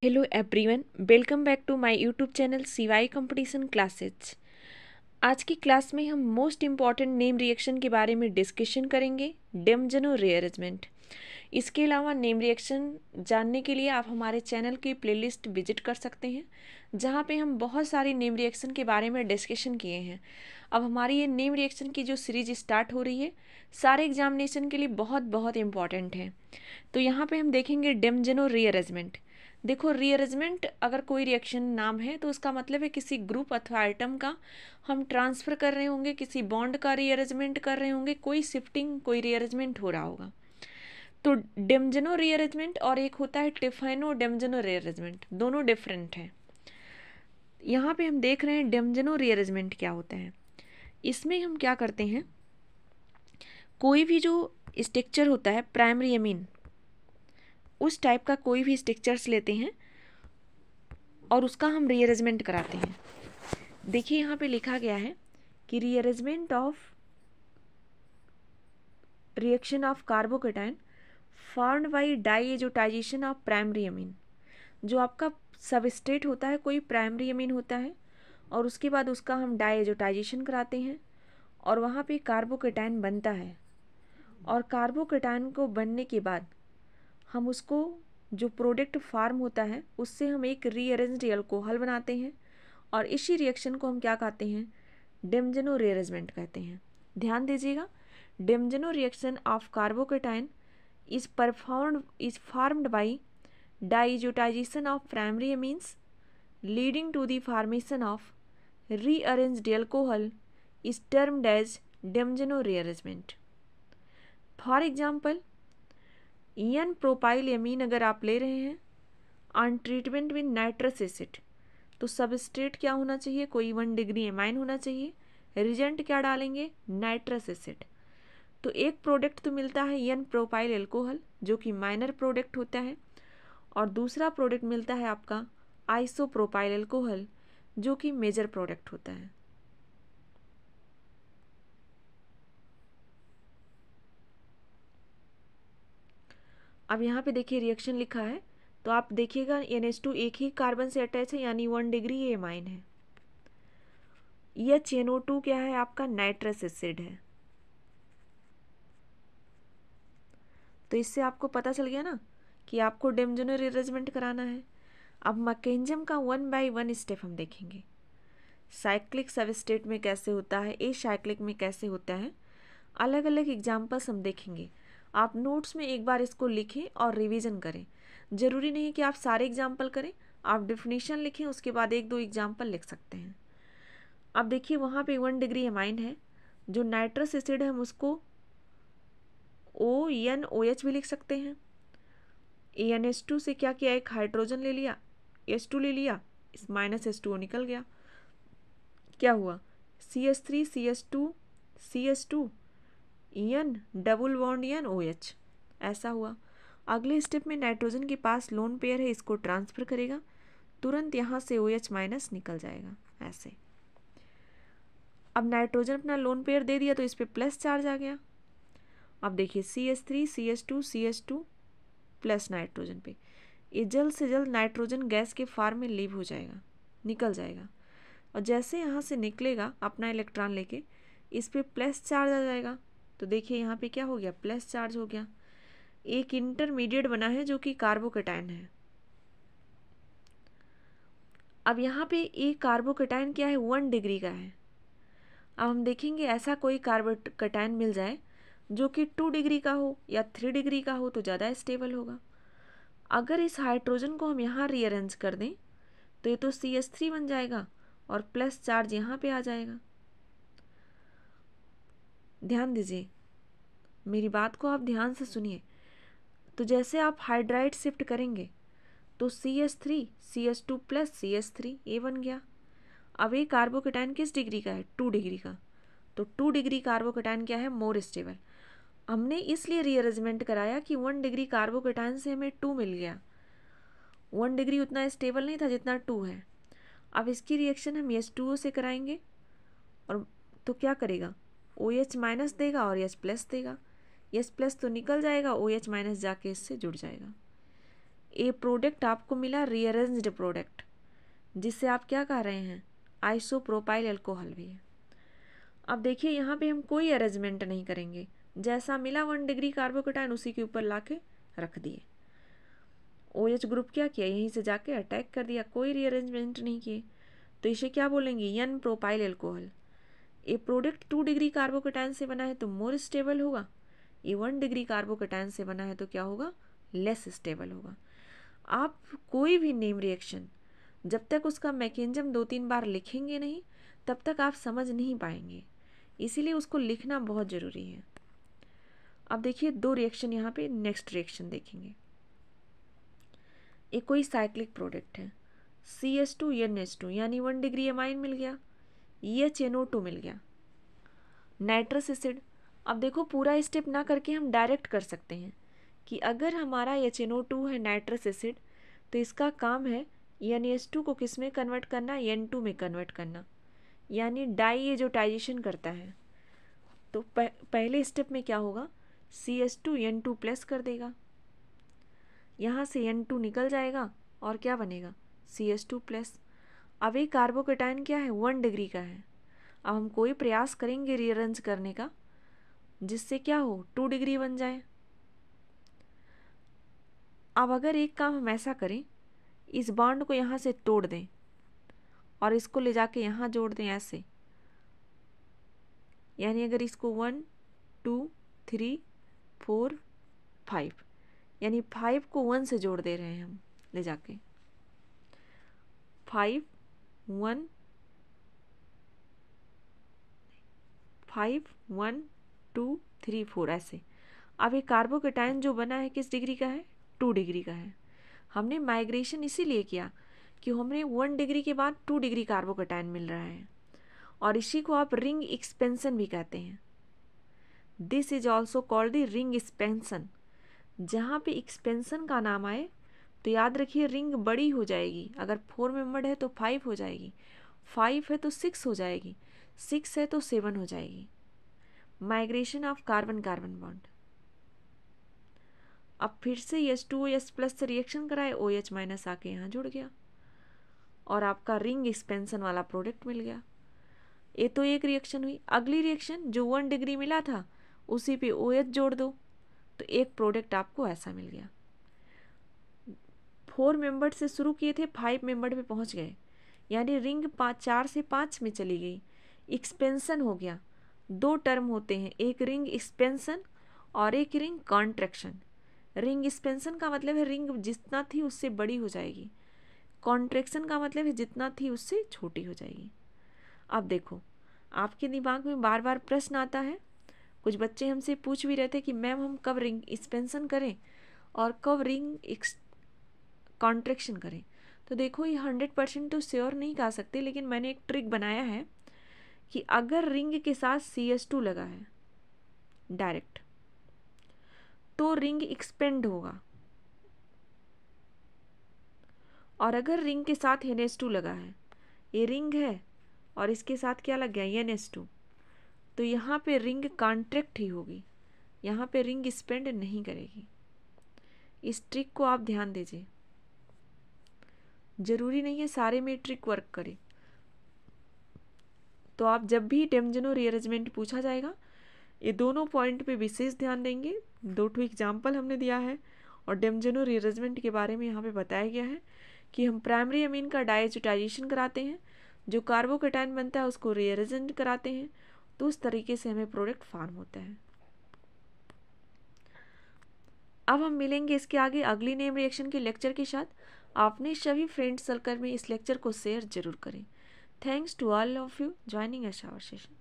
Hello everyone, welcome back to my YouTube channel CY competition classes. आज की class में हम मोस्ट इम्पॉर्टेंट नेम रिएक्शन के बारे में डिस्कशन करेंगे, डेमजनो रीअरेंजमेंट। इसके अलावा नेम रिएक्शन जानने के लिए आप हमारे चैनल की प्लेलिस्ट विजिट कर सकते हैं, जहां पे हम बहुत सारी नेम रिएक्शन के बारे में डिस्कशन किए हैं। अब हमारी ये नेम रिएक्शन की जो सीरीज स्टार्ट हो रही है, सारे एग्जामिनेशन के लिए बहुत बहुत इम्पॉर्टेंट है। तो यहाँ पे हम देखेंगे डेमजनो रीअरेंजमेंट। देखो, रीअरेंजमेंट अगर कोई रिएक्शन नाम है तो उसका मतलब है किसी ग्रुप अथवा आइटम का हम ट्रांसफ़र कर रहे होंगे, किसी बॉन्ड का रीअरेंजमेंट कर रहे होंगे, कोई शिफ्टिंग कोई रीअरेंजमेंट हो रहा होगा। तो डेमजनो रीअरेंजमेंट और एक होता है टिफाइनो डेमजनो रीअरेंजमेंट, दोनों डिफरेंट हैं। यहाँ पे हम देख रहे हैं डेमजनो रीअरेंजमेंट क्या होता है। इसमें हम क्या करते हैं, कोई भी जो स्ट्रक्चर होता है प्राइमरी अमीन, उस टाइप का कोई भी स्ट्रक्चर्स लेते हैं और उसका हम रीअरेंजमेंट कराते हैं। देखिए यहाँ पे लिखा गया है कि rearrangement of reaction of carbocation formed by diazotization of primary amine. जो आपका सबस्ट्रेट होता है, कोई प्राइमरी अमीन होता है और उसके बाद उसका हम डाईएजोटाइजेशन कराते हैं और वहाँ पे कार्बोकेटाइन बनता है। और कार्बोकेटाइन को बनने के बाद हम उसको जो प्रोडक्ट फार्म होता है उससे हम एक रीअरेंज्ड अल्कोहल बनाते हैं और इसी रिएक्शन को हम क्या कहते हैं, डेमजनो रीअरेंजमेंट कहते हैं। ध्यान दीजिएगा, Demjanov reaction of carbocation is formed by diazotization of primary amines leading to the formation of rearranged alcohol is termed as Demjanov rearrangement. For example, n propyl amine अगर आप ले रहे हैं on treatment with nitrous acid, तो substrate क्या होना चाहिए, कोई 1 डिग्री एमाइन होना चाहिए। रिजेंट क्या डालेंगे, नाइट्रस एसिड। तो एक प्रोडक्ट तो मिलता है एन प्रोपाइल एल्कोहल जो कि माइनर प्रोडक्ट होता है, और दूसरा प्रोडक्ट मिलता है आपका आइसोप्रोपाइल एल्कोहल जो कि मेजर प्रोडक्ट होता है। अब यहाँ पे देखिए रिएक्शन लिखा है, तो आप देखिएगा NH2 एक ही कार्बन से अटैच है, यानी 1 डिग्री ये एमाइन है। HNO2 क्या है, आपका नाइट्रस एसिड है। तो इससे आपको पता चल गया ना कि आपको डेमजनो रीअरेंजमेंट कराना है। अब मैकेनिज्म का 1 बाय 1 स्टेप हम देखेंगे। साइक्लिक सबस्ट्रेट में कैसे होता है, ए साइक्लिक में कैसे होता है, अलग अलग एग्जाम्पल्स हम देखेंगे। आप नोट्स में एक बार इसको लिखें और रिवीजन करें। ज़रूरी नहीं कि आप सारे एग्जाम्पल करें, आप डेफिनेशन लिखें, उसके बाद 1-2 एग्जाम्पल लिख सकते हैं। अब देखिए वहाँ पे 1 डिग्री एमाइन है, जो नाइट्रस एसिड है हम उसको ONOH भी लिख सकते हैं। NH2 से क्या किया, एक हाइड्रोजन ले लिया, H2 ले लिया, इस -H2O निकल गया, क्या हुआ, CH3 CH2 CH2 EN double bond NOH, ऐसा हुआ। अगले स्टेप में नाइट्रोजन के पास लोन पेयर है, इसको ट्रांसफर करेगा, तुरंत यहाँ से OH माइनस निकल जाएगा ऐसे। अब नाइट्रोजन अपना लोन पेयर दे दिया तो इस पर प्लस चार्ज आ गया। अब देखिए CH3 CH2 CH2 plus nitrogen पे, ये जल्द से जल्द नाइट्रोजन गैस के फॉर्म में लीव हो जाएगा, निकल जाएगा। और जैसे यहाँ से निकलेगा अपना इलेक्ट्रॉन लेके, इस पर प्लस चार्ज आ जाएगा। तो देखिए यहाँ पे क्या हो गया, प्लस चार्ज हो गया। एक इंटरमीडिएट बना है जो कि कार्बोकेटाइन है। अब यहाँ पे एक कार्बोकेटाइन क्या है, 1 डिग्री का है। अब हम देखेंगे ऐसा कोई कार्बोकेटाइन मिल जाए जो कि 2 डिग्री का हो या 3 डिग्री का हो तो ज़्यादा स्टेबल होगा। अगर इस हाइड्रोजन को हम यहाँ रीअरेंज कर दें तो ये तो CH3 बन जाएगा और प्लस चार्ज यहाँ पे आ जाएगा। ध्यान दीजिए, मेरी बात को आप ध्यान से सुनिए। तो जैसे आप हाइड्राइड शिफ्ट करेंगे तो CH3 CH2 प्लस CH3 ये बन गया। अब ये कार्बोकेटाइन किस डिग्री का है, 2 डिग्री का, तो 2 डिग्री कार्बोकेटाइन क्या है, मोर स्टेबल। हमने इसलिए रीअरेंजमेंट कराया कि 1 डिग्री कार्बोकेटाइन से हमें 2 मिल गया। 1 डिग्री उतना स्टेबल नहीं था जितना 2 है। अब इसकी रिएक्शन हम H2O से कराएंगे और तो क्या करेगा, OH माइनस देगा और H प्लस देगा। H प्लस तो निकल जाएगा, OH माइनस जाके इससे जुड़ जाएगा। ए प्रोडक्ट आपको मिला रीअरेंज्ड प्रोडक्ट, जिससे आप क्या कह रहे हैं, आइसोप्रोपाइल अल्कोहल भी है। अब देखिए यहाँ पे हम कोई अरेंजमेंट नहीं करेंगे, जैसा मिला 1 डिग्री कार्बोकेटायन उसी के ऊपर ला के रख दिए। OH ग्रुप क्या किया, यहीं से जाके अटैक कर दिया, कोई रीअरेंजमेंट नहीं किए, तो इसे क्या बोलेंगे, एन प्रोपाइल अल्कोहल। ये प्रोडक्ट 2 डिग्री कार्बोकेटायन से बना है तो मोर स्टेबल होगा, ये 1 डिग्री कार्बोकेटायन से बना है तो क्या होगा, लेस स्टेबल होगा। आप कोई भी नेम रिएक्शन जब तक उसका मैकेनिज्म 2-3 बार लिखेंगे नहीं तब तक आप समझ नहीं पाएंगे, इसीलिए उसको लिखना बहुत ज़रूरी है। अब देखिए 2 रिएक्शन यहाँ पे, नेक्स्ट रिएक्शन देखेंगे। एक कोई साइक्लिक प्रोडक्ट है, CH2 NH2 यानी 1 डिग्री एमाइन मिल गया, HNO2 मिल गया, नाइट्रस एसिड। अब देखो पूरा स्टेप ना करके हम डायरेक्ट कर सकते हैं कि अगर हमारा HNO2 है नाइट्रस एसिड तो इसका काम है NH2 को किस में कन्वर्ट करना, N2 में कन्वर्ट करना, यानी डाईएजोटाइजेशन करता है। तो पहले स्टेप में क्या होगा, CH2 N2 प्लस कर देगा, यहाँ से N2 निकल जाएगा और क्या बनेगा, CH2 प्लस। अब ये कार्बोकेटायन क्या है, 1 डिग्री का है। अब हम कोई प्रयास करेंगे रीअरेंज करने का जिससे क्या हो, 2 डिग्री बन जाए। अब अगर एक काम हम ऐसा करें, इस बॉन्ड को यहाँ से तोड़ दें और इसको ले जाके यहाँ जोड़ दें ऐसे, यानी अगर इसको 1 2 3 4 5, यानी 5 को 1 से जोड़ दे रहे हैं हम ले जाके, 5 1 5 1 2 3 4 ऐसे। अब ये कार्बोकेटायन जो बना है किस डिग्री का है, 2 डिग्री का है। हमने माइग्रेशन इसीलिए किया कि हमने 1 डिग्री के बाद 2 डिग्री कार्बोकेटायन मिल रहा है, और इसी को आप रिंग एक्सपेंशन भी कहते हैं। This is also called the ring expansion. जहाँ पे एक्सपेंशन का नाम आए तो याद रखिए रिंग बड़ी हो जाएगी, अगर 4 मेंबर्ड है तो 5 हो जाएगी, 5 है तो 6 हो जाएगी, 6 है तो 7 हो जाएगी। Migration of carbon carbon bond. अब फिर से H2OH प्लस से रिएक्शन कराए, OH माइनस आके यहाँ जुड़ गया और आपका रिंग एक्सपेंशन वाला प्रोडक्ट मिल गया। ये तो एक रिएक्शन हुई। अगली रिएक्शन जो 1 डिग्री मिला था उसी पे OH जोड़ दो तो एक प्रोडक्ट आपको ऐसा मिल गया। 4 मेंबर से शुरू किए थे, 5 मेंबर पे पहुंच गए, यानी रिंग 4 से 5 में चली गई, एक्सपेंशन हो गया। 2 टर्म होते हैं, एक रिंग एक्सपेंशन और एक रिंग कॉन्ट्रैक्शन। रिंग एक्सपेंशन का मतलब है रिंग जितना थी उससे बड़ी हो जाएगी, कॉन्ट्रैक्शन का मतलब है जितना थी उससे छोटी हो जाएगी। अब देखो आपके दिमाग में बार बार प्रश्न आता है, कुछ बच्चे हमसे पूछ भी रहे थे कि मैम हम कब रिंग एक्सपेंशन करें और कब रिंग कॉन्ट्रैक्शन करें। तो देखो ये 100% तो श्योर नहीं कह सकते, लेकिन मैंने एक ट्रिक बनाया है कि अगर रिंग के साथ CH2 लगा है डायरेक्ट तो रिंग एक्सपेंड होगा, और अगर रिंग के साथ NH2 लगा है, ये रिंग है और इसके साथ क्या लग गया, NH2, तो यहाँ पे रिंग कॉन्ट्रैक्ट ही होगी, यहाँ पे रिंग एक्सपेंड नहीं करेगी। इस ट्रिक को आप ध्यान दीजिए, जरूरी नहीं है सारे में ट्रिक वर्क करे। तो आप जब भी डेमजेनो रीअरेंजमेंट पूछा जाएगा ये दोनों पॉइंट पे विशेष ध्यान देंगे। 2 एग्जाम्पल हमने दिया है और डेमजेनो रीअरेंजमेंट के बारे में यहाँ पे बताया गया है कि हम प्राइमरी अमीन का डायएजोटाइजेशन कराते हैं, जो कार्बोकेटायन बनता है उसको रीअरेंज कराते हैं, तो उस तरीके से हमें प्रोडक्ट फॉर्म होता है। अब हम मिलेंगे इसके आगे अगली नेम रिएक्शन के लेक्चर के साथ। आपने सभी फ्रेंड सर्कल में इस लेक्चर को शेयर जरूर करें। Thanks to all of you joining us our session.